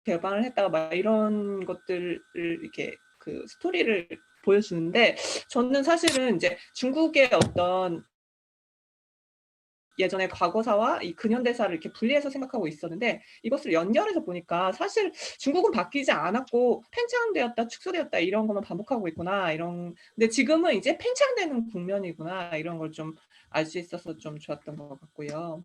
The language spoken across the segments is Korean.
개발을 했다가 막 이런 것들을 이렇게 그 스토리를 보여주는데 저는 사실은 인제 중국의 어떤 예전의 과거사와 이 근현대사를 이렇게 분리해서 생각하고 있었는데 이것을 연결해서 보니까 사실 '중국은 바뀌지 않았고 팽창되었다. 축소되었다. 이런 것만 반복하고 있구나.' 이런 근데 지금은 이제 '팽창되는 국면이구나.' 이런 걸 좀 알 수 있어서 좀 좋았던 것 같고요.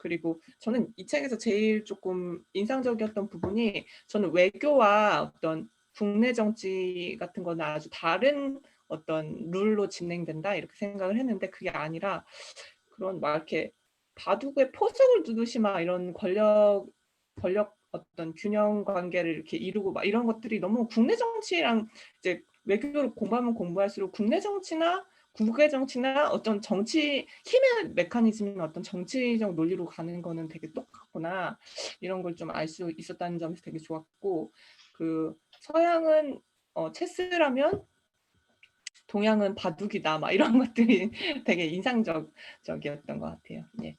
그리고 저는 이 책에서 제일 쪼끔 인상적이었던 부분이 저는 외교와 어떤 국내 정치 같은 거는 아주 다른 어떤 룰로 진행된다 이렇게 생각을 했는데 그게 아니라 그런 막 이렇게 바둑에 포석을 두듯이 막 이런 권력 어떤 균형 관계를 이렇게 이루고 막 이런 것들이 너무 국내 정치랑 이제 외교를 공부하면 공부할수록 국내 정치나 국외 정치나 어떤 정치 힘의 메커니즘이나 어떤 정치적 논리로 가는 거는 되게 똑같구나. 이런 걸 좀 알 수 있었다는 점에서 되게 좋았고 그 서양은 체스라면 동양은 바둑이다. 막 이런 것들이 되게 인상적이었던 것 같아요. 예.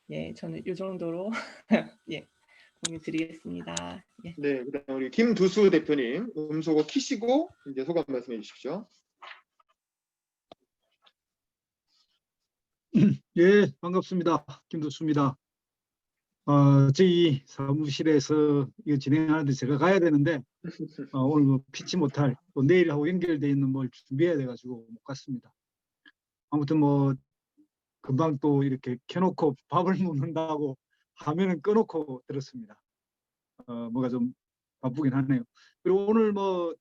예. 저는 요 정도로 예. 공유 드리겠습니다. 예. 네. 그다음에 우리 김두수 대표님 음소거 키시고 이제 소감 말씀해 주십시오. 예, 반갑습니다. 김두수입니다. 저희 사무실에서 이거 진행하는데 제가 가야 되는데 오늘 뭐 피치 못할 또 내일하고 연결돼 있는 뭘 준비해야 돼가지고 못 갔습니다. 아무튼 뭐 금방 또 이렇게 켜놓고 밥을 먹는다고 화면은 꺼놓고 들었습니다. 뭐가 좀 바쁘긴 하네요. 그리고 오늘 뭐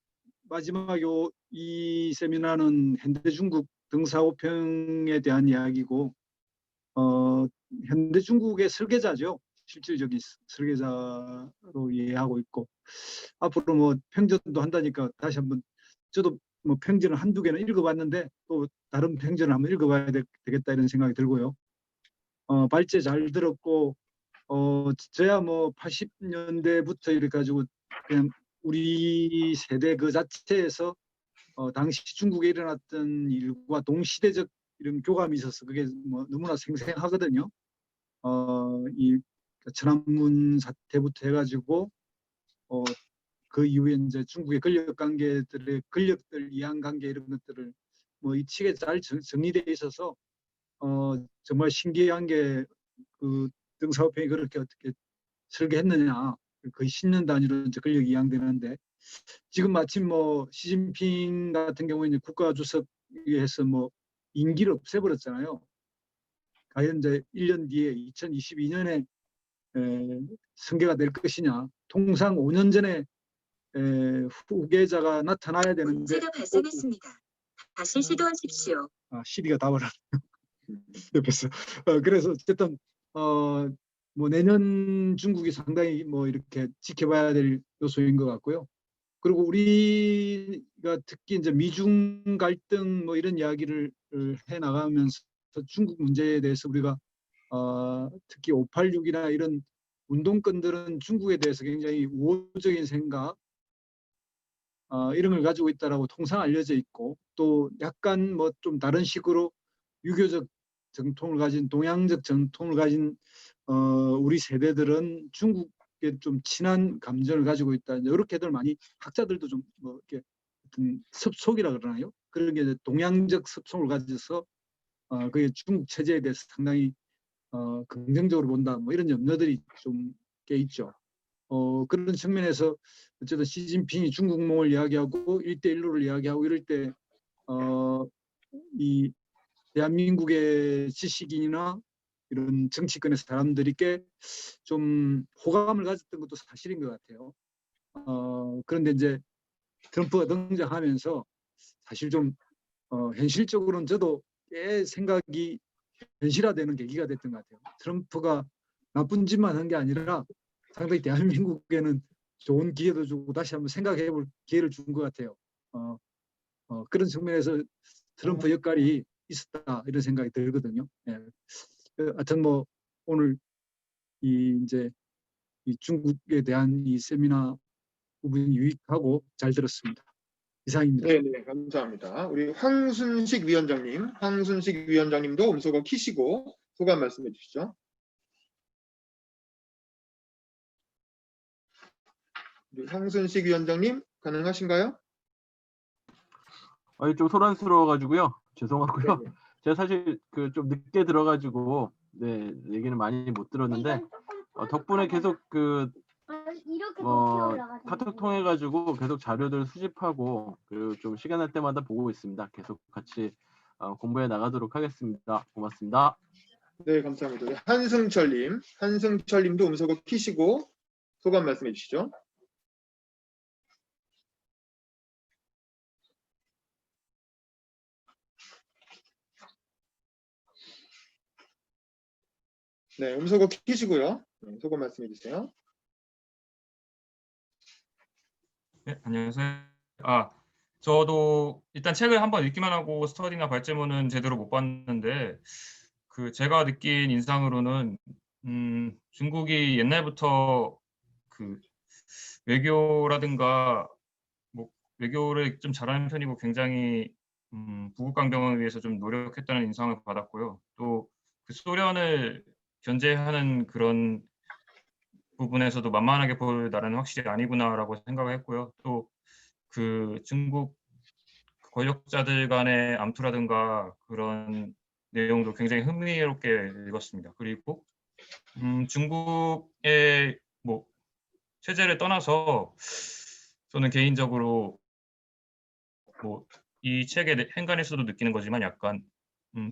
마지막 이 세미나는 현대 중국 등사오평에 대한 이야기고 현대 중국의 설계자죠. 실질적인 설계자로 이해하고 있고 앞으로 뭐 평전도 한다니까 다시 한번 저도 뭐 평전을 한두 개는 읽어봤는데 또 다른 평전을 한번 읽어봐야 되겠다 이런 생각이 들고요. 발제 잘 들었고 저야 뭐 80년대부터 이렇게 가지고 그냥 우리 세대 그 자체에서 당시 중국에 일어났던 일과 동시대적 이런 교감이 있어서 그게 뭐 너무나 생생하거든요. 이 천안문 사태부터 해가지고 그 이후에 이제 중국의 권력 관계들의 권력들 이한 관계 이런 것들을 뭐 이 책에 잘 정리되어 있어서 정말 신기한 게 그 등사오평이 그렇게 어떻게 설계했느냐 거의 10년 단위로 이제 권력이 이양되는데 지금 마침 뭐 시진핑 같은 경우에 국가주석에서 뭐 임기를 없애버렸잖아요. 과연 이제 1년 뒤에 2022년에 승계가 될 것이냐. 통상 5년 전에 후계자가 나타나야 되는데 문제가 발생했습니다. 다시 시도하십시오. 시리가 다 버렸네요. 옆에서. 그래서 어쨌든 뭐 내년 중국이 상당히 뭐 이렇게 지켜봐야 될 요소인 것 같고요. 그리고 우리가 특히 이제 미중 갈등 뭐 이런 이야기를 해 나가면서 중국 문제에 대해서 우리가 특히 586이나 이런 운동권들은 중국에 대해서 굉장히 우호적인 생각 이런 걸 가지고 있다라고 통상 알려져 있고 또 약간 뭐 좀 다른 식으로 유교적 정통을 가진 동양적 정통을 가진 우리 세대들은 중국에 좀 친한 감정을 가지고 있다. 이렇게들 많이 학자들도 좀 뭐 이렇게 어떤 습속이라 그러나요? 그런 게 동양적 습속을 가져서 그게 중국 체제에 대해서 상당히 긍정적으로 본다. 뭐 이런 염려들이 좀 꽤 있죠. 그런 측면에서 어쨌든 시진핑이 중국몽을 이야기하고 1대1로를 이야기하고 이럴 때 이 대한민국의 지식인이나 이런 정치권의 사람들이 꽤 좀 호감을 가졌던 것도 사실인 것 같아요. 그런데 이제 트럼프가 등장하면서 사실 좀 현실적으로는 저도 꽤 생각이 현실화되는 계기가 됐던 것 같아요. 트럼프가 나쁜 짓만 한 게 아니라 상당히 대한민국에는 좋은 기회도 주고 다시 한번 생각해 볼 기회를 준 것 같아요. 그런 측면에서 트럼프 역할이 있었다 이런 생각이 들거든요. 예. 하여튼 뭐 오늘 이제 이 중국에 대한 이 세미나 부분이 유익하고 잘 들었습니다. 이상입니다. 네, 감사합니다. 우리 황순식 위원장님도 음소거 키시고 소감 말씀해 주시죠. 우리 황순식 위원장님 가능하신가요? 좀 소란스러워가지고요. 죄송하고요. 네. 제가 사실 그 좀 늦게 들어가지고 네 얘기는 많이 못 들었는데 덕분에 계속 그 이렇게 높이 올라가서 카톡 통해 가지고 계속 자료들 수집하고 그리고 좀 시간 날 때마다 보고 있습니다. 계속 같이 공부해 나가도록 하겠습니다. 고맙습니다. 네, 감사합니다. 우리 한승철님, 한승철님도 음소거 키시고 소감 말씀해 주시죠. 네, 음소거 키시고요. 네, 소감 말씀해 주세요. 네, 안녕하세요. 저도 일단 책을 한번 읽기만 하고 스터디나 발제문은 제대로 못 봤는데 그 제가 느낀 인상으로는 중국이 옛날부터 그 외교라든가 뭐 외교를 좀 잘하는 편이고 굉장히 부국 강병을 위해서 좀 노력했다는 인상을 받았고요. 또 그 소련을 견제하는 그런 부분에서도 만만하게 볼 나라는 확실히 아니구나라고 생각을 했고요. 또 그 중국 권력자들 간의 암투라든가 그런 내용도 굉장히 흥미롭게 읽었습니다. 그리고 중국의 뭐 체제를 떠나서 저는 개인적으로 뭐 이 책의 행간에서도 느끼는 거지만 약간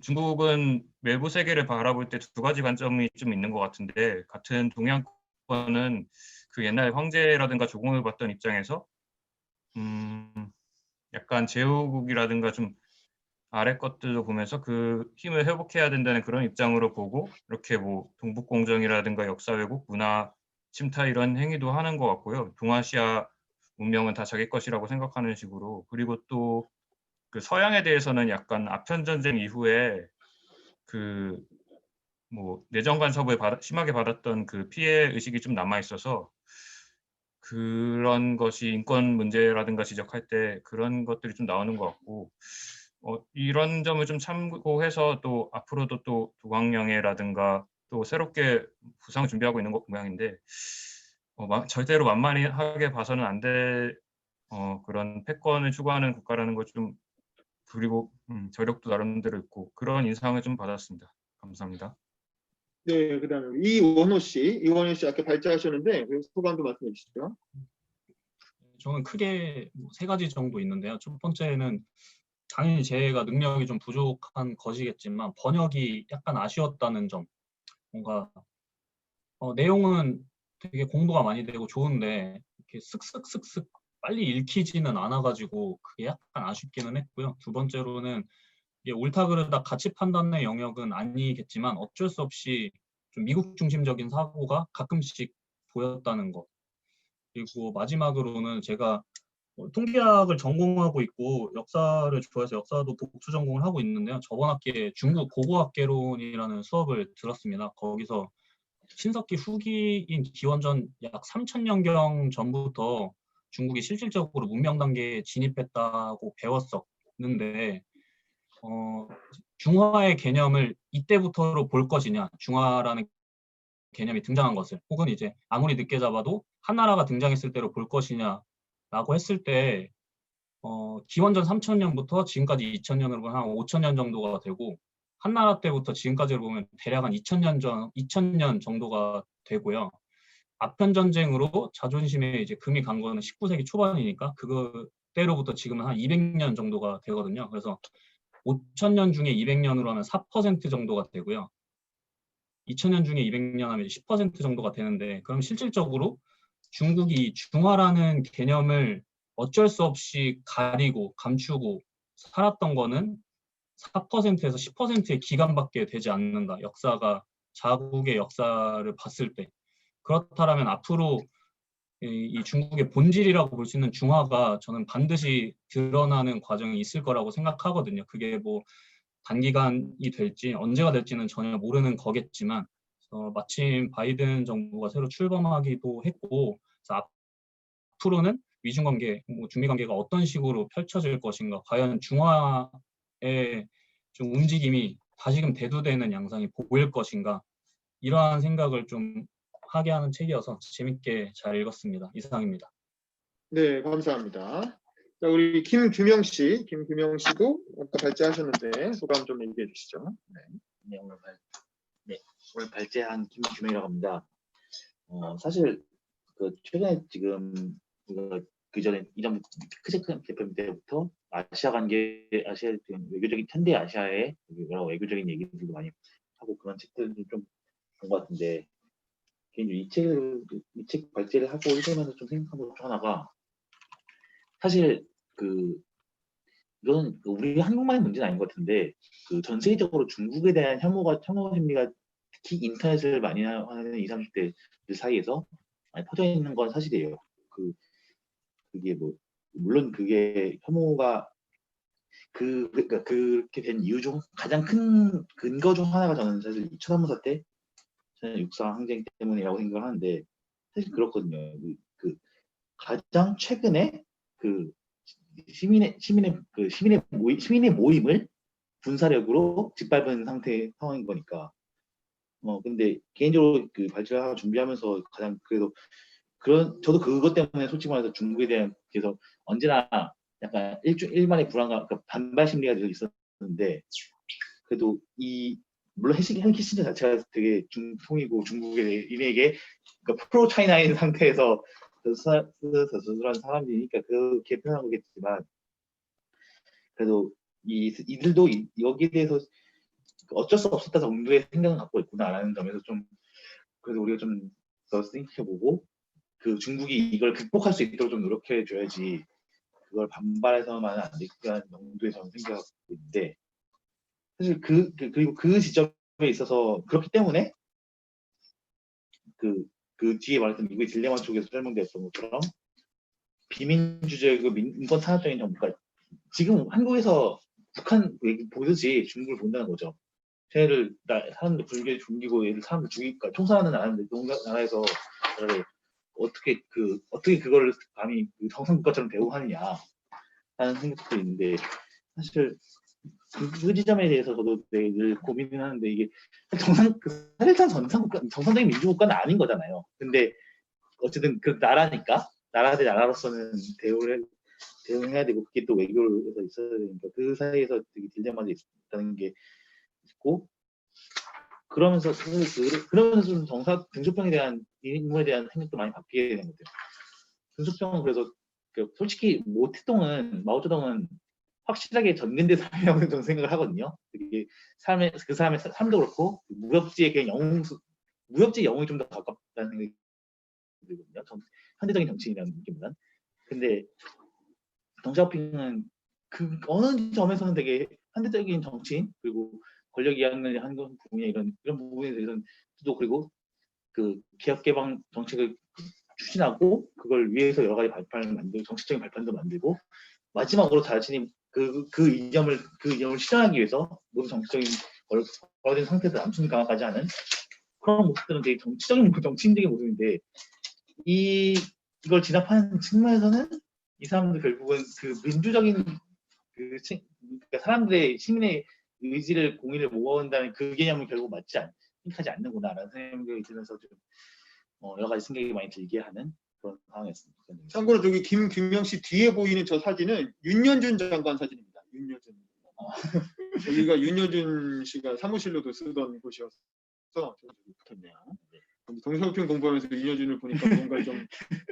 중국은 외부 세계를 바라볼 때 두 가지 관점이 좀 있는 것 같은데 같은 동양권은 그 옛날 황제라든가 조공을 받던 입장에서 약간 제후국이라든가 좀 아래 것들도 보면서 그 힘을 회복해야 된다는 그런 입장으로 보고 이렇게 뭐 동북공정이라든가 역사 왜곡, 문화 침탈 이런 행위도 하는 것 같고요. 동아시아 문명은 다 자기 것이라고 생각하는 식으로. 그리고 또 그 서양에 대해서는 약간 아편 전쟁 이후에 그 뭐 내정 간섭을 심하게 받았던 그 피해 의식이 좀 남아 있어서 그런 것이 인권 문제라든가 지적할 때 그런 것들이 좀 나오는 것 같고 이런 점을 좀 참고해서 또 앞으로도 또 도광영예라든가 또 새롭게 부상을 준비하고 있는 모양인데 절대로 만만하게 봐서는 안 될 그런 패권을 추구하는 국가라는 걸 좀 그리고 저력도 나름대로 있고 그런 인상을 좀 받았습니다. 감사합니다. 네, 그다음에 이원호 씨 아까 발제하셨는데 그 소감도 말씀해 주시죠. 저는 크게 세 가지 정도 있는데요. 첫 번째는 당연히 제가 능력이 좀 부족한 것이겠지만 번역이 약간 아쉬웠다는 점. 뭔가 내용은 되게 공부가 많이 되고 좋은데 이렇게 슥슥슥슥 빨리 읽히지는 않아가지고 그게 약간 아쉽기는 했고요. 두 번째로는 이게 옳다 그르다 가치 판단의 영역은 아니겠지만 어쩔 수 없이 좀 미국 중심적인 사고가 가끔씩 보였다는 것. 그리고 마지막으로는 제가 통계학을 전공하고 있고 역사를 좋아해서 역사도 복수 전공을 하고 있는데요. 저번 학기에 중국 고고학개론이라는 수업을 들었습니다. 거기서 신석기 후기인 기원전 약 3000년경 전부터 중국이 실질적으로 문명 단계에 진입했다고 배웠었는데 중화의 개념을 이때부터로 볼 것이냐, 중화라는 개념이 등장한 것을 혹은 이제 아무리 늦게 잡아도 한나라가 등장했을 때로 볼 것이냐라고 했을 때 기원전 3000년부터 지금까지 2000년으로 보면 한 5000년 정도가 되고 한나라 때부터 지금까지로 보면 대략 한 2000년 정도가 되고요. 아편 전쟁으로 자존심에 이제 금이 간 거는 19세기 초반이니까 그때로부터 지금은 한 200년 정도가 되거든요. 그래서 5000년 중에 200년으로 하면 4% 정도가 되고요. 2000년 중에 200년 하면 10% 정도가 되는데 그럼 실질적으로 중국이 중화라는 개념을 어쩔 수 없이 가리고 감추고 살았던 거는 4%에서 10%의 기간밖에 되지 않는다. 역사가 자국의 역사를 봤을 때. 그렇다면 앞으로 이 중국의 본질이라고 볼 수 있는 중화가 저는 반드시 드러나는 과정이 있을 거라고 생각하거든요. 그게 뭐 단기간이 될지 언제가 될지는 전혀 모르는 거겠지만 마침 바이든 정부가 새로 출범하기도 했고 그래서 앞으로는 미중관계, 중미관계가 어떤 식으로 펼쳐질 것인가 과연 중화의 좀 움직임이 다시금 대두되는 양상이 보일 것인가 이러한 생각을 좀 하게 하는 책이어서 재밌게 잘 읽었습니다. 이상입니다. 네, 감사합니다. 자, 우리 김규명 씨도 아까 발제하셨는데 소감 좀 얘기해 주시죠. 네, 오늘 발제한 김규명이라고 합니다. 사실 최근에 지금 그 전에 이전 크제크 대표 때부터 아시아 외교적인 현대 아시아의 여러 외교적인 얘기들도 많이 하고 그런 책들도 좀 본 것 같은데 개인적으로 이 책 발제를 하고 읽으면서 좀 생각한 것 중 하나가 사실 이건 우리 한국만의 문제는 아닌 것 같은데 전 세계적으로 중국에 대한 혐오 심리가 특히 인터넷을 많이 하는 20, 30대들 사이에서 많이 퍼져 있는 건 사실이에요. 그게 물론 그게 혐오가 그러니까 그렇게 된 이유 중 가장 큰 근거 중 하나가 저는 사실 천안문사 때 육사 항쟁 때문이라고 생각을 하는데 사실 그렇거든요. 가장 최근에 시민의 모임을 군사력으로 짓밟은 상황인 거니까. 근데 개인적으로 발제를 준비하면서 가장 그래도 저도 그것 때문에 솔직히 말해서 중국에 대한 그래서 언제나 약간 일만의 불안감, 그러니까 반발 심리가 늘 있었는데 그래도 물론 헨리 키신저 자체가 되게 중통이고 중국인에게 그러니까 프로 차이나인 상태에서 서술한 사람들이니까 그렇게 표현한 거겠지만 그래도 이들도 여기에 대해서 어쩔 수 없었다 정도의 생각을 갖고 있구나라는 점에서 좀 그래도 우리가 좀 더 생각해보고 중국이 이걸 극복할 수 있도록 좀 노력해줘야지 그걸 반발해서만 안 되는 정도의 저는 생각하고 있는데 사실 그리고 그 지점에 있어서 그렇기 때문에 뒤에 말했던 미국의 딜레마 쪽에서 설명됐던 것처럼 비민주적 인권 탄압적인 정부가 지금 한국에서 북한 보듯이 중국을 본다는 거죠. 쟤를 사람들 불교 죽이고 사람들 죽이니까 총살하는 나라에서 어떻게 그거를 감히 정상국가처럼 대우하느냐 하는 생각도 있는데 사실 그 지점에 대해서 저도 늘 고민을 하는데 이게 사실상 정상적인 민주국가는 아닌 거잖아요. 근데 어쨌든 그 나라니까 나라 대 나라로서는 대응해야 되고 그게 또 외교에서 있어야 되니까 그 사이에서 되게 딜레마가 있다는 게 있고 그러면서 좀 등소평에 대한 인물에 대한 생각도 많이 바뀌게 되는 것 같아요. 등소평은 그래서 솔직히 마오쩌둥은 확실하게 전근대 사람이라고 저는 생각을 하거든요. 그게 그 사람의 삶도 그렇고 무협지의 영웅이 좀 더 가깝다는 생각이 들거든요. 현대적인 정치인이라는 느낌보다는. 근데 덩샤오핑은 어느 점에서는 되게 현대적인 정치인 그리고 권력 이양을 하는 부분이 이런 부분에 대해서는 또 그리고 개혁 개방 정책을 추진하고 그걸 위해서 여러 가지 발판을 만들고 정치적인 발판도 만들고 마지막으로 자신이 그 이념을 실현하기 위해서 모든 정치적인 걸어진 상태에서 남순 강화까지 하는 그런 모습들은 되게 정치인적인 모습인데 이걸 진압하는 측면에서는 이 사람들 결국은 민주적인 그러니까 사람들의 시민의 의지를 공의를 모아온다는 그 개념은 결국 하지 않는구나라는 생각이 들면서 좀 여러 가지 생각이 많이 들게 하는 그런 상황이었습니다. 참고로 저기 김규명 씨 뒤에 보이는 저 사진은 윤여준 장관 사진입니다. 윤여준. 여기가 윤여준 씨가 사무실로도 쓰던 곳이어서 저기 붙었네요. 동서평 공부하면서 윤여준을 보니까 뭔가 좀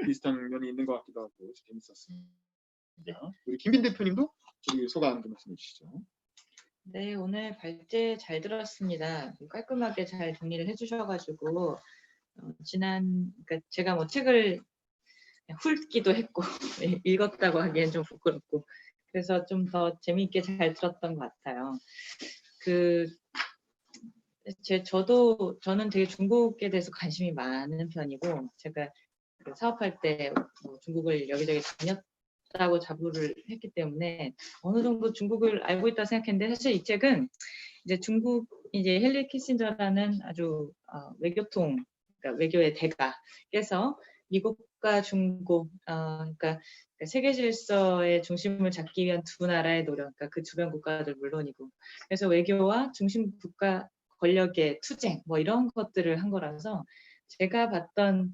비슷한 면이 있는 것 같기도 하고 재밌었습니다. 우리 김빈 대표님도 저기 소감 좀 말씀해 주시죠. 네, 오늘 발제 잘 들었습니다. 깔끔하게 잘 정리를 해주셔가지고 그러니까 제가 뭐 책을 훑기도 했고 읽었다고 하기엔 좀 부끄럽고 그래서 좀 더 재미있게 잘 들었던 것 같아요. 저는 되게 중국에 대해서 관심이 많은 편이고 제가 사업할 때 뭐 중국을 여기저기 다녔다고 자부를 했기 때문에 어느 정도 중국을 알고 있다 생각했는데 사실 이 책은 이제 이제 헨리 키신저라는 아주 외교통 그러니까 외교의 대가께서 미국과 중국 그러니까 세계 질서의 중심을 잡기 위한 두 나라의 노력, 그러니까 그 주변 국가들 물론이고 그래서 외교와 중심 국가 권력의 투쟁 뭐 이런 것들을 한 거라서 제가 봤던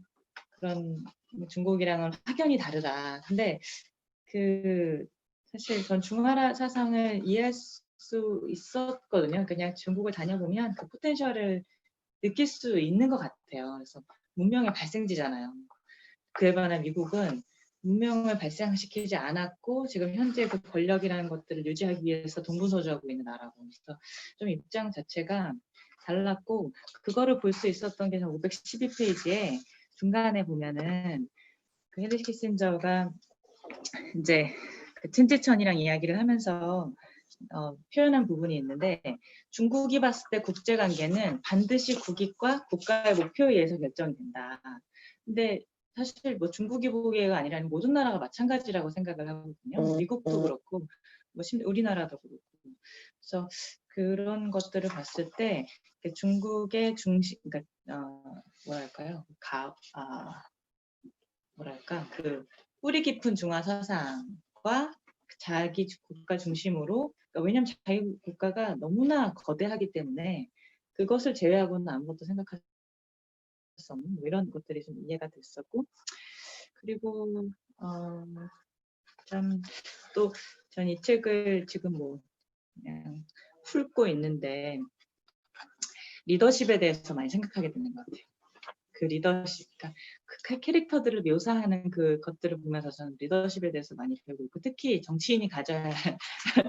그런 중국이랑은 확연히 다르다. 근데 사실 전 중화라 사상을 이해할 수 있었거든요. 그냥 중국을 다녀보면 그 포텐셜을 느낄 수 있는 것 같아요. 그래서 문명의 발생지잖아요. 그에 반해 미국은 문명을 발생시키지 않았고 지금 현재 그 권력이라는 것들을 유지하기 위해서 동분서주하고 있는 나라고. 그래서 좀 입장 자체가 달랐고 그거를 볼 수 있었던 게 512페이지에 중간에 보면은 그 헨리 키신저가 이제 그 춘지천이랑 이야기를 하면서 표현한 부분이 있는데 중국이 봤을 때 국제관계는 반드시 국익과 국가의 목표에 의해서 결정된다. 근데 사실 뭐 중국이 보기가 아니라 모든 나라가 마찬가지라고 생각을 하거든요. 미국도 그렇고 뭐 우리나라도 그렇고. 그래서 그런 것들을 봤을 때 중국의 그러니까 뭐랄까요? 뭐랄까 그 뿌리 깊은 중화 사상과 자기 국가 중심으로 그러니까 왜냐하면 자기 국가가 너무나 거대하기 때문에 그것을 제외하고는 아무것도 생각할 수 없는 뭐 이런 것들이 좀 이해가 됐었고 그리고 참 또 전 이 책을 지금 뭐 그냥 훑고 있는데 리더십에 대해서 많이 생각하게 되는 것 같아요. 그 리더십, 그러니까 그 캐릭터들을 묘사하는 그 것들을 보면서 저는 리더십에 대해서 많이 배우고 있고 특히 정치인이 가져야 할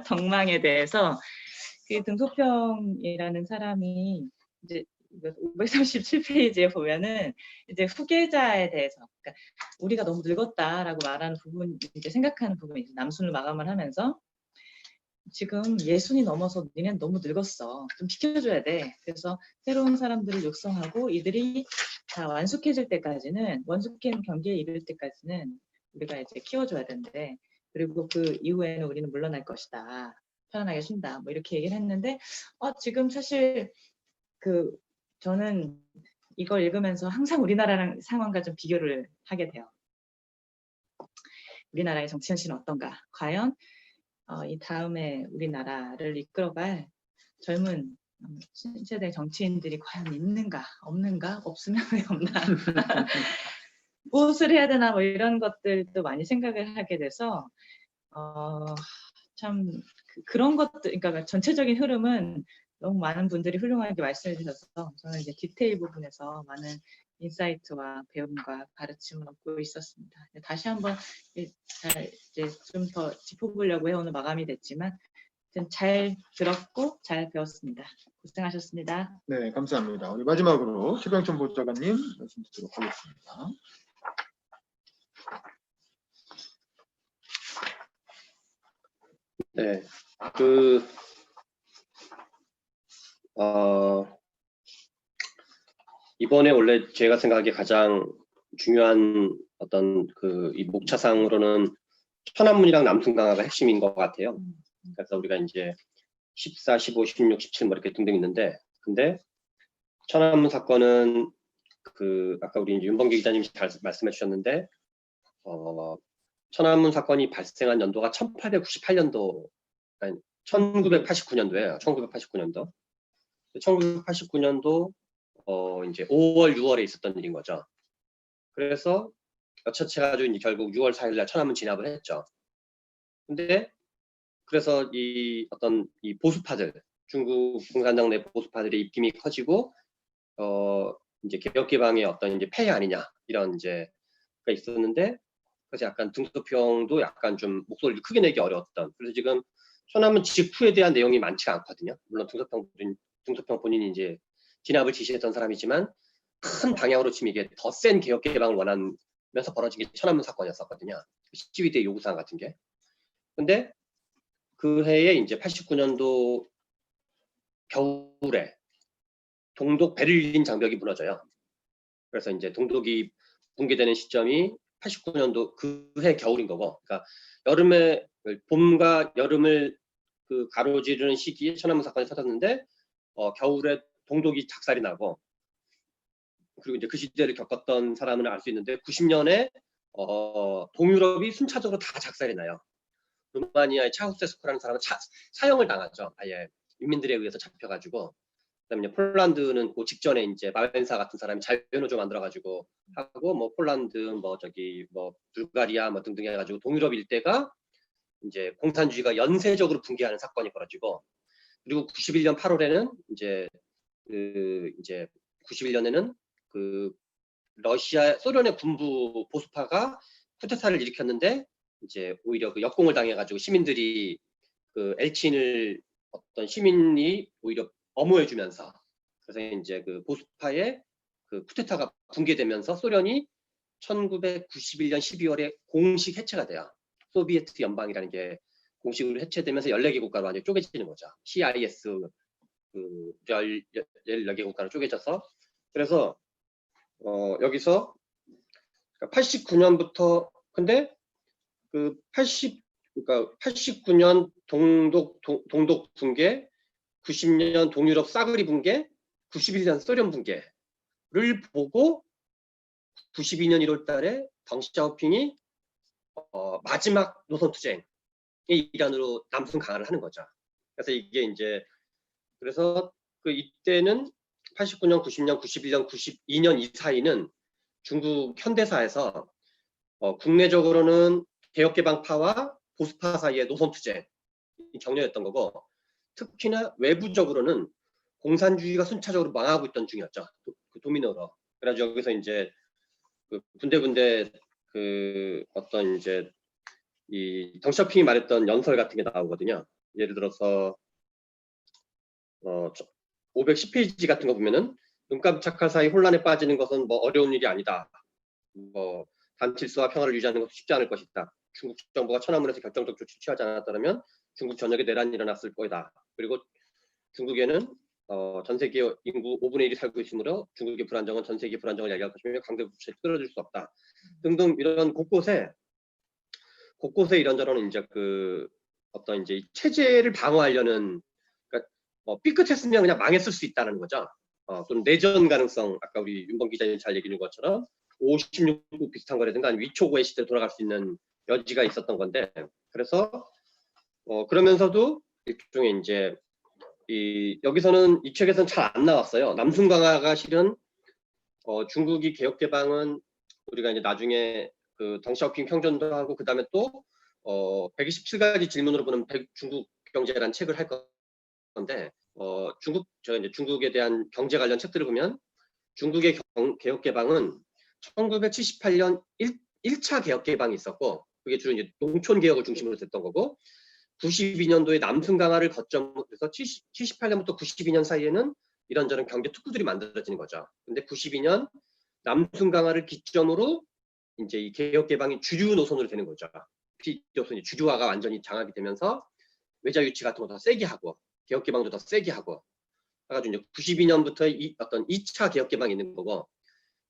덕망에 대해서 그 등소평이라는 사람이 이제 537페이지에 보면은 이제 후계자에 대해서 그러니까 우리가 너무 늙었다라고 말하는 부분 이제 생각하는 부분이 남순을 마감을 하면서 지금 60이 넘어서 니네는 너무 늙었어. 좀 비켜줘야 돼. 그래서 새로운 사람들을 육성하고 이들이 다 완숙해질 때까지는 완숙한 경기에 이를 때까지는 우리가 이제 키워줘야 된대. 그리고 그 이후에는 우리는 물러날 것이다. 편안하게 쉰다. 뭐 이렇게 얘기를 했는데 지금 사실 저는 이걸 읽으면서 항상 우리나라랑 상황과 좀 비교를 하게 돼요. 우리나라의 정치 현실은 어떤가? 과연 이 다음에 우리나라를 이끌어갈 젊은 신세대 정치인들이 과연 있는가, 없는가, 없으면 왜 없나, 무엇을 해야 되나 뭐 이런 것들도 많이 생각을 하게 돼서 참 그런 것들, 그러니까 전체적인 흐름은 너무 많은 분들이 훌륭하게 말씀해 주셔서 저는 이제 디테일 부분에서 많은 인사이트와 배움과 가르침을 얻고 있었습니다. 다시 한번 이제 좀 더 짚어보려고 해 오늘 마감이 됐지만 잘 들었고 잘 배웠습니다. 고생하셨습니다. 네, 감사합니다. 우리 마지막으로 최병천 보좌관님 말씀 드리도록 하겠습니다. 네, 이번에 원래 제가 생각하기에 가장 중요한 어떤 이 목차상으로는 천안문이랑 남순강화가 핵심인 것 같아요. 그래서 우리가 이제 14, 15, 16, 17 뭐 이렇게 등등 있는데, 근데 천안문 사건은 아까 우리 이제 윤범기 기자님이 잘 말씀해 주셨는데, 천안문 사건이 발생한 연도가 1898년도, 아니 1989년도예요. 1989년도. 1989년도 이제 5월, 6월에 있었던 일인 거죠. 그래서 여차해가지고 이제 결국 6월 4일날 천안문 진압을 했죠. 근데 그래서 이 보수파들, 중국 공산당 내 보수파들의 입김이 커지고 이제 개혁개방의 어떤 이제 폐해 아니냐 이런 이제가 있었는데, 그래서 약간 등소평도 약간 좀 목소리를 크게 내기 어려웠던. 그래서 지금 천안문 직후에 대한 내용이 많지가 않거든요. 물론 등소평 본인이 이제 진압을 지시했던 사람이지만 큰 방향으로 치면 이게 더 센 개혁개방을 원하면서 벌어진 게 천안문 사건이었었거든요. 시위대 요구사항 같은 게. 근데 그 해에 이제 89년도 겨울에 동독 베를린 장벽이 무너져요. 그래서 이제 동독이 붕괴되는 시점이 89년도 그 해 겨울인 거고, 그러니까 봄과 여름을 가로지르는 시기에 천안문 사건이 터졌는데 겨울에 동독이 작살이 나고, 그리고 이제 그 시대를 겪었던 사람은 알 수 있는데 90년에 동유럽이 순차적으로 다 작살이 나요. 루마니아의 차우세스쿠라는 사람은 사형을 당하죠. 아예 인민들에 의해서 잡혀가지고. 그다음에 이제 폴란드는 그 직전에 이제 마웬사 같은 사람이 자유노조 만들어가지고 하고 뭐 폴란드 뭐 저기 뭐 불가리아 뭐 등등 해가지고 동유럽 일대가 이제 공산주의가 연쇄적으로 붕괴하는 사건이 벌어지고 그리고 91년 8월에는 이제 91년에는 그 러시아 소련의 군부 보수파가 쿠데타를 일으켰는데 이제 오히려 그 역공을 당해가지고 시민들이 그 엘친을 어떤 시민이 오히려 엄호해주면서 그래서 이제 그 보수파의 그 쿠데타가 붕괴되면서 소련이 1991년 12월에 공식 해체가 돼요. 소비에트 연방이라는 게 공식으로 해체되면서 14개 국가로 완전히 쪼개지는 거죠. CIS 그 14개 국가로 쪼개져서 그래서 여기서 89년부터 근데 그 89년 동독 붕괴, 90년 동유럽 싸그리 붕괴, 91년 소련 붕괴를 보고 92년 1월 달에 덩샤오핑이 마지막 노선 투쟁의 일환으로 남승 강화를 하는 거죠. 그래서 이게 이제 그래서 그 이때는 89년, 90년, 91년, 92년 이 사이는 중국 현대사에서 국내적으로는 개혁개방파와 보수파 사이의 노선 투쟁이 격렬했던 거고 특히나 외부적으로는 공산주의가 순차적으로 망하고 있던 중이었죠. 그 도미노로. 그래서 여기서 이제 그 군데군데 그 어떤 이제 이 덩샤오핑이 말했던 연설 같은 게 나오거든요. 예를 들어서 510페이지 같은 거 보면은 눈 깜짝할 사이 혼란에 빠지는 것은 뭐 어려운 일이 아니다. 뭐 단질서와 평화를 유지하는 것도 쉽지 않을 것이다. 중국 정부가 천안문에서 결정적 조치를 취하지 않았다면 중국 전역에 내란이 일어났을 거다. 그리고 중국에는 전 세계 인구 5분의 1이 살고 있으므로 중국의 불안정은 전 세계 불안정을 야기할 것이며 강대 부채를 끌어줄 수 없다. 등등 이런 곳곳에 이런저런 이제 그 어떤 이제 체제를 방어하려는 그러니까 삐끗했으면 그냥 망했을 수 있다는 거죠. 또는 내전 가능성 아까 우리 윤범 기자님 잘 얘기해 준 것처럼 56국 비슷한 거라든가 아니면 위초고의 시대로 돌아갈 수 있는 여지가 있었던 건데 그래서 그러면서도 일종의 이제 여기서는 이 책에서는 잘 안 나왔어요. 남승 강화가 실은 중국이 개혁 개방은 우리가 이제 나중에 그 덩샤오핑 평전도 하고 그 다음에 또 127가지 질문으로 보는 중국 경제라는 책을 할 건데 중국에 대한 경제 관련 책들을 보면 중국의 개혁 개방은 1978년 1차 개혁 개방이 있었고 그게 주로 이제 농촌 개혁을 중심으로 됐던 거고 92년도에 남승 강화를 거점으로 해서 78년부터 92년 사이에는 이런저런 경제 특구들이 만들어지는 거죠. 근데 92년 남승 강화를 기점으로 이제 이 개혁 개방이 주류 노선으로 되는 거죠. 노선이 주류화가 완전히 장악이 되면서 외자 유치 같은 거 더 세게 하고 개혁 개방도 더 세게 하고 해가지고 이제 92년부터 어떤 2차 개혁 개방이 있는 거고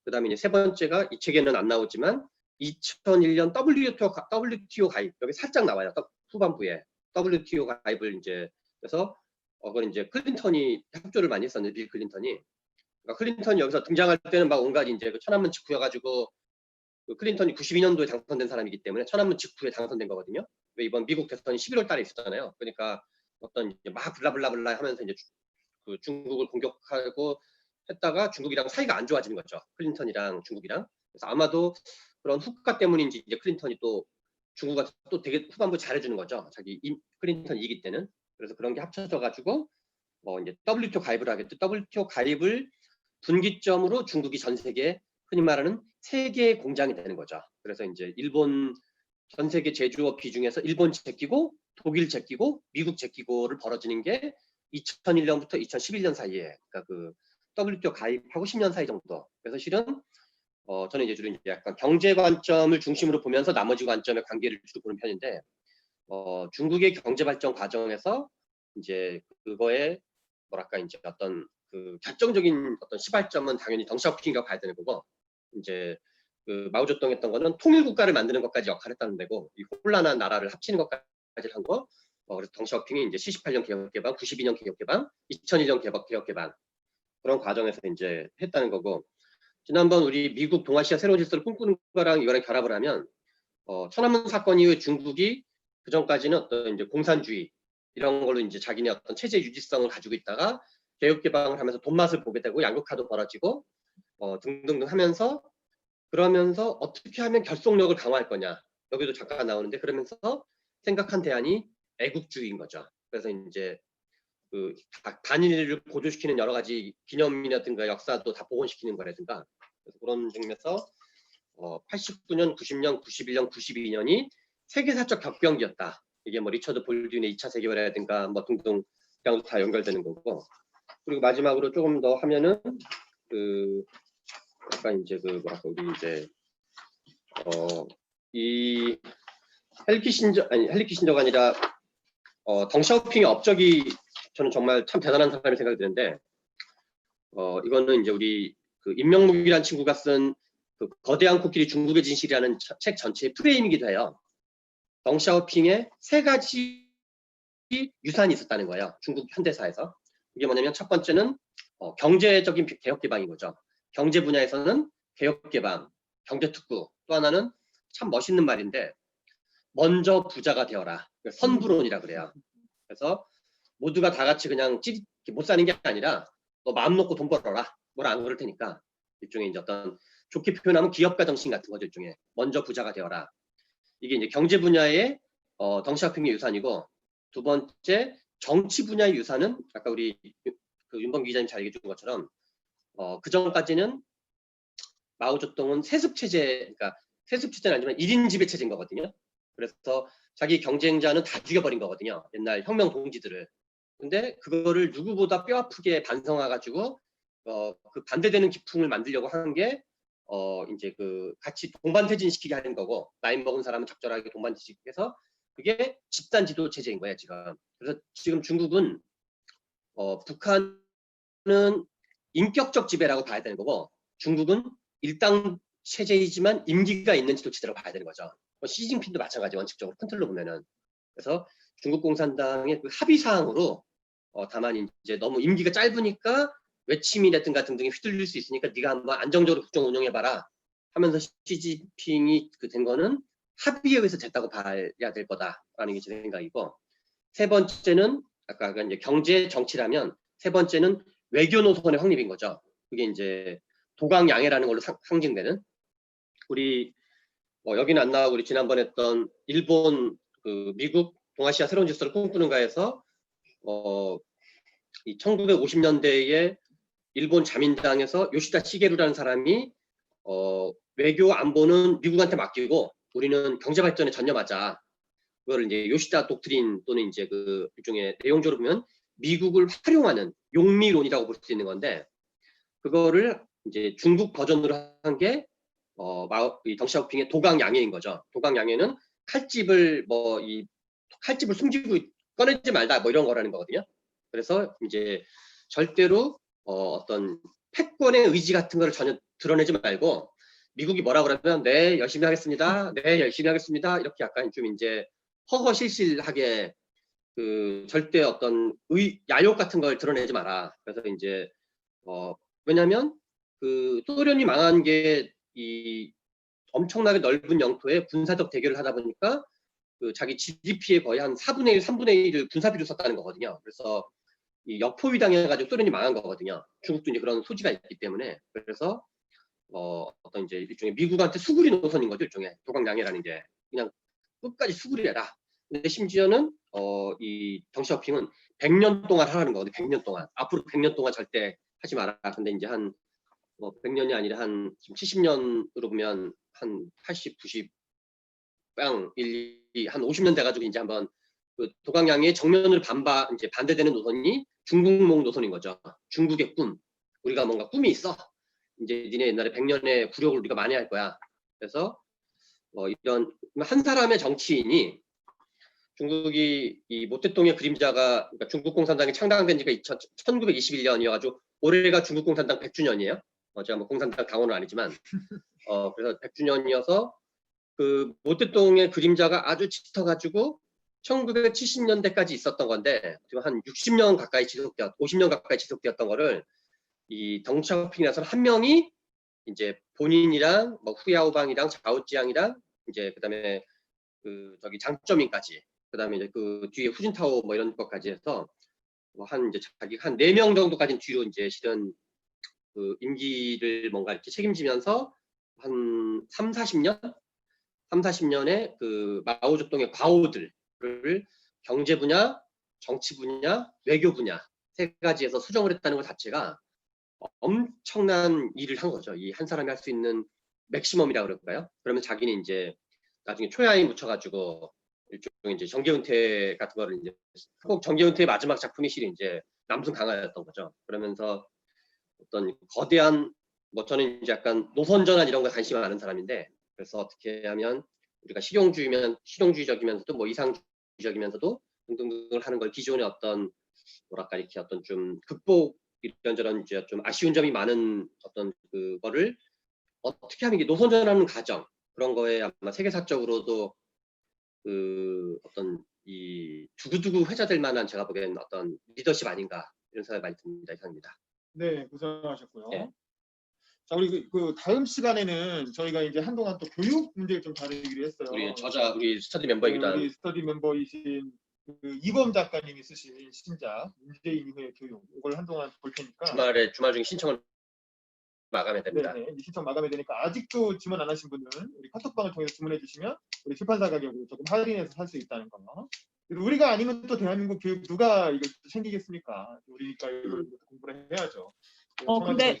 그다음에 이제 세 번째가 이 책에는 안 나오지만 2001년 WTO 가입 여기 살짝 나와요. 후반부에 WTO 가입을 이제 그래서 그걸 이제 클린턴이 협조를 많이 했었는데 빌 클린턴이 그러니까 클린턴이 여기서 등장할 때는 막 온갖 이제 그 천안문 직후여가지고 그 클린턴이 92년도에 당선된 사람이기 때문에 천안문 직후에 당선된 거거든요. 왜 이번 미국 대선이 11월 달에 있었잖아요. 그러니까 어떤 이제 막 블라블라블라 하면서 이제 그 중국을 공격하고 했다가 중국이랑 사이가 안 좋아지는 거죠. 클린턴이랑 중국이랑. 그래서 아마도 그런 후과 때문인지 이제 클린턴이 또 중국가 또 되게 후반부 잘해주는 거죠. 클린턴 이기 때는. 그래서 그런 게 합쳐져 가지고 이제 WTO 가입을 하겠죠. WTO 가입을 분기점으로 중국이 전 세계에 흔히 말하는 세계 공장이 되는 거죠. 그래서 이제 일본 전 세계 제조업 비중에서 일본 제끼고 독일 제끼고 미국 제끼고를 벌어지는 게 2001년부터 2011년 사이에 그러니까 그 WTO 가입하고 10년 사이 정도. 그래서 실은 저는 이제 주로 이제 약간 경제 관점을 중심으로 보면서 나머지 관점의 관계를 주로 보는 편인데 중국의 경제 발전 과정에서 이제 그거에 뭐랄까 이제 어떤 그 결정적인 어떤 시발점은 당연히 덩샤오핑이라고 봐야 되는 거고 이제 그 마오쩌둥 했던 거는 통일 국가를 만드는 것까지 역할을 했다는 데고 이 혼란한 나라를 합치는 것까지 한 거. 그래서 덩샤오핑이 이제 78년 개혁 개방, 92년 개혁 개방, 2001년 개혁 개방 그런 과정에서 이제 했다는 거고. 지난번 우리 미국 동아시아 새로운 질서를 꿈꾸는 거랑 이거랑 결합을 하면 천안문 사건 이후에 중국이 그 전까지는 어떤 이제 공산주의 이런 걸로 이제 자기네 어떤 체제 유지성을 가지고 있다가 개혁 개방을 하면서 돈맛을 보게 되고 양극화도 벌어지고 등등등 하면서 그러면서 어떻게 하면 결속력을 강화할 거냐. 여기도 잠깐 나오는데 그러면서 생각한 대안이 애국주의인 거죠. 그래서 이제 그 단일을 고조시키는 여러 가지 기념이라든가 역사도 다 복원시키는 거라든가 그런 중에서 89년, 90년, 91년, 92년이 세계사적 격변기였다. 이게 뭐 리처드 볼드윈의 2차 세계대전이라든가 뭐 등등 다 연결되는 거고. 그리고 마지막으로 조금 더 하면은 그 약간 이제 그 뭐랄까 우리 이제 이 헨리 키신저가 아니라 덩샤오핑의 업적이 저는 정말 참 대단한 사람이 생각이 드는데 이거는 이제 우리 그 임명묵이라는 친구가 쓴 그 거대한 코끼리 중국의 진실이라는 책 전체의 프레임이기도 해요. 덩샤오핑의 3가지 유산이 있었다는 거예요. 중국 현대사에서. 이게 뭐냐면 첫 번째는 경제적인 개혁 개방인 거죠. 경제 분야에서는 개혁 개방, 경제 특구. 또 하나는 참 멋있는 말인데 먼저 부자가 되어라. 선부론이라 그래요. 그래서 모두가 다 같이 그냥 못 사는 게 아니라 너 마음 놓고 돈 벌어라. 뭘 안 그럴 테니까. 일종의 이제 어떤 좋게 표현하면 기업가 정신 같은 거죠. 일종의 먼저 부자가 되어라. 이게 이제 경제 분야의 덩샤오핑의 유산이고 두 번째 정치 분야의 유산은 아까 우리 그 윤범 기자님 잘 얘기해 준 것처럼 그 전까지는 마오쩌둥은 세습 체제, 그러니까 세습 체제는 아니지만 1인 지배 체제인 거거든요. 그래서 자기 경쟁자는 다 죽여버린 거거든요. 옛날 혁명 동지들을. 근데 그거를 누구보다 뼈아프게 반성해가지고 그 반대되는 기풍을 만들려고 한 게 이제 그 같이 동반퇴진 시키게 하는 거고 나이 먹은 사람은 적절하게 동반퇴진시켜서 그게 집단 지도 체제인 거예요 지금. 그래서 지금 중국은 북한은 인격적 지배라고 봐야 되는 거고 중국은 일당 체제이지만 임기가 있는 지도 체제라고 봐야 되는 거죠. 시진핑도 마찬가지 원칙적으로 큰 틀로 보면은. 그래서 중국 공산당의 그 합의 사항으로 다만 이제 너무 임기가 짧으니까 외침이라든가 등등이 휘둘릴 수 있으니까 네가 한번 안정적으로 국정 운영해봐라 하면서 시진핑이 된 거는 합의에 의해서 됐다고 봐야 될 거다라는 게 제 생각이고 세 번째는 아까 이제 경제 정치라면 세 번째는 외교 노선의 확립인 거죠. 그게 이제 도강양해라는 걸로 상징되는 우리 여기는 안 나오고 우리 지난번에 했던 일본 그 미국 동아시아 새로운 질서를 꿈꾸는가에서 이 1950년대에 일본 자민당에서 요시다 시게루라는 사람이 외교 안보는 미국한테 맡기고 우리는 경제 발전에 전념하자. 그걸 이제 요시다 독트린 또는 이제 그 일종의 내용적으로 보면 미국을 활용하는 용미론이라고 볼 수 있는 건데 그거를 이제 중국 버전으로 한 게 이 덩샤오핑의 도강양해인 거죠. 도강양해는 칼집을 칼집을 숨기고 꺼내지 말다 뭐 이런 거라는 거거든요. 그래서 이제 절대로 어떤 패권의 의지 같은 거를 전혀 드러내지 말고 미국이 뭐라 그러면 네 열심히 하겠습니다. 네 열심히 하겠습니다. 이렇게 약간 좀 이제 허허실실하게 그 절대 어떤 야욕 같은 걸 드러내지 마라. 그래서 이제 왜냐하면 그 소련이 망한 게 이 엄청나게 넓은 영토에 군사적 대결을 하다 보니까 그 자기 GDP의 거의 한 4분의 1, 3분의 1을 군사비로 썼다는 거거든요. 그래서 이 역포위 당해가지고 소련이 망한 거거든요. 중국도 이제 그런 소지가 있기 때문에 그래서 어떤 이제 일종의 미국한테 수구리 노선인 거죠. 일종의 도강양해라는 게 그냥 끝까지 수구리해라. 근데 심지어는 이 덩샤오핑은 100년 동안 하라는 거거든요. 100년 동안 앞으로 100년 동안 절대 하지 마라. 근데 이제 한 100년이 아니라 한 지금 70년으로 보면 한 80, 90, 빵 1, 2, 한 50년 돼가지고 이제 한번 그 도강양해 정면으로 이제 반대되는 노선이 중국몽 노선인 거죠. 중국의 꿈. 우리가 뭔가 꿈이 있어. 이제 니네 옛날에 100년의 굴욕을 우리가 많이 할 거야. 그래서 이런 한 사람의 정치인이 중국이 이 모택동의 그림자가 그러니까 중국 공산당이 창당된 지가 1921년이어가지고 올해가 중국 공산당 100주년이에요. 제가 뭐 공산당 당원은 아니지만 그래서 100주년이어서 그 모택동의 그림자가 아주 짙어가지고 1970년대까지 있었던 건데 한 60년 가까이 50년 가까이 지속되었던 거를 이 덩샤오핑이라서 한 명이 이제 본인이랑 뭐 후야오방이랑 자오지양이랑 이제 그다음에 그 저기 장쩌민까지 그다음에 이제 그 뒤에 후진타오 뭐 이런 것까지 해서 뭐 한 이제 자기가 한 4명 정도까지는 뒤로 이제 실은 그 임기를 뭔가 이렇게 책임지면서 한 40년에 그 마오쩌둥의 과오들을 경제 분야, 정치 분야, 외교 분야 3가지에서 수정을 했다는 것 자체가 엄청난 일을 한 거죠. 이 한 사람이 할 수 있는 맥시멈이라고 그럴까요? 그러면 자기는 이제 나중에 초야에 묻혀가지고 일종의 이제 정계은퇴 같은 거를 이제 꼭 정계은퇴의 마지막 작품이 실은 이제 남순 강화였던 거죠. 그러면서 어떤 거대한 뭐 저는 이제 약간 노선 전환 이런 거에 관심이 많은 사람인데 그래서 어떻게 하면 우리가 실용주의적이면서도 뭐 이상주의적이면서도 등등등을 하는 걸 기존의 어떤 뭐랄까 이렇게 어떤 좀 극복 이런저런 이제 좀 아쉬운 점이 많은 어떤 그거를 어떻게 하면 이게 노선 전환하는 과정 그런 거에 아마 세계사적으로도 그 어떤 이 두고두고 회자될 만한 제가 보기에는 어떤 리더십 아닌가 이런 생각이 많이 듭니다. 이상입니다. 네, 고생하셨고요. 예. 자, 우리 그 다음 시간에는 저희가 이제 한동안 또 교육 문제를 좀 다루기로 했어요. 우리 스터디 멤버이기도 한 우리 스터디 멤버이신 그 이범 작가님이 쓰신 신작 문재인 이후의 교육 이걸 한동안 볼 테니까 주말 중에 신청을 마감해야 됩니다. 네네, 신청 마감해야 되니까 아직도 주문 안 하신 분은 우리 카톡방을 통해서 주문해 주시면 우리 출판사 가격으로 조금 할인해서 살 수 있다는 거. 그리고 우리가 아니면 또 대한민국 교육 누가 이걸 챙기겠습니까? 우리가 이걸 공부를 해야죠. 근데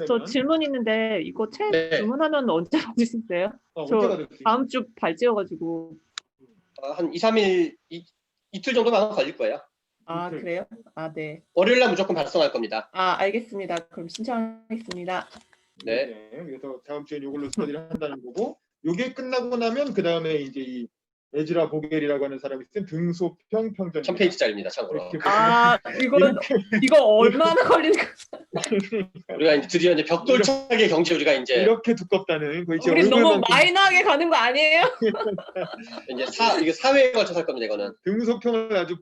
저 질문 있는데 이거 책 네. 주문하면 언제 받을 수 있어요? 저 다음 주 발찌여가지고. 한 2, 3일 이틀 정도만 걸릴 거예요. 아 그래요? 아 네. 월요일 날 무조건 발송할 겁니다. 아 알겠습니다. 그럼 신청하겠습니다. 네. 그래서 다음 주에 이걸로 스터디를 한다는 거고, 요게 끝나고 나면 그 다음에 이제 이 에즈라 보겔이라고 하는 사람이 쓴 등소평 평전 1000페이지짜리입니다. 참고로. 아 이거 얼마나 걸리는 거? 우리가 이제 드디어 이제 벽돌차게 경제 우리가 이제 이렇게 두껍다는 거 이제 우리 너무 얼굴만큼 마이너하게 가는 거 아니에요? 이제 이게 사회에 걸쳐서 할 겁니다. 이거는. 등소평을 아주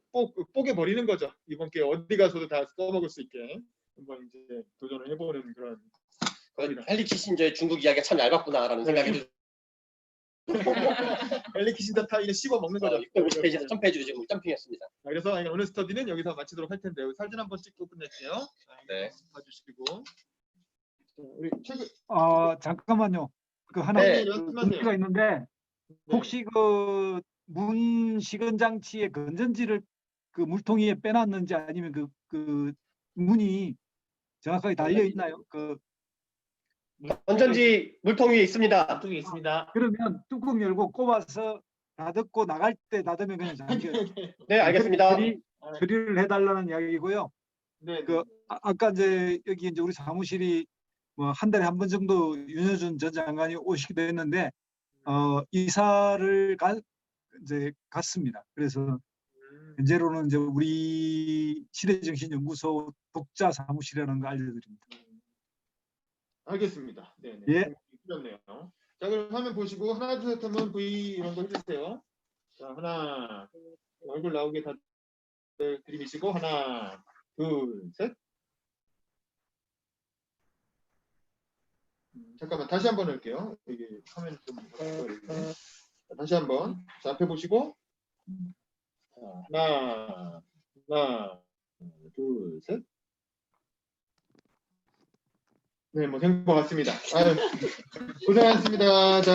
뽀개 버리는 거죠. 이번 기회에 어디 가서도 다 써먹을 수 있게 한번 이제 도전을 해보는 그런. 헨리 키신저의 중국 이야기가 참 얇았구나라는 생각이 들어요. 헨리 키신저 타이를 씹어 먹는 거죠. 650페이지에서 1000페이지로 지금 점핑했습니다. 그래서 오늘 스터디는 여기서 마치도록 할 텐데 사진 한번 찍고 끝낼게요. 네. 봐주시고. 우리 책 잠깐만요. 그 하나 네. 문제가 있는데 혹시 그 문시건 장치의 건전지를 그 물통 위에 빼놨는지 아니면 그 문이 정확하게 달려 있나요? 그 건전지 물통 위에 있습니다. 물통이 있습니다. 그러면 뚜껑 열고 꼽아서 닫고 나갈 때 닫으면 그냥 잠겨요. 네, 알겠습니다. 처리를 해달라는 이야기고요. 네. 그 아까 이제 여기 이제 우리 사무실이 뭐 한 달에 한 번 정도 윤여준 전 장관이 오시기도 했는데 이사를 이제 갔습니다. 그래서 현재로는 이제 우리 시대정신연구소 독자 사무실이라는 거 알려드립니다. 알겠습니다. 네. 예. 그렇네요. 자, 그럼 화면 보시고 하나 둘 셋 하면 V 이런 거 해주세요. 자, 하나 얼굴 나오게 다 들이미시고 하나 둘 셋. 잠깐만 다시 한번 할게요. 이게 화면 좀 자, 다시 한번. 자, 앞에 보시고 자, 하나 둘 셋. 네, 뭐 된 것 같습니다. 고생하셨습니다. 자.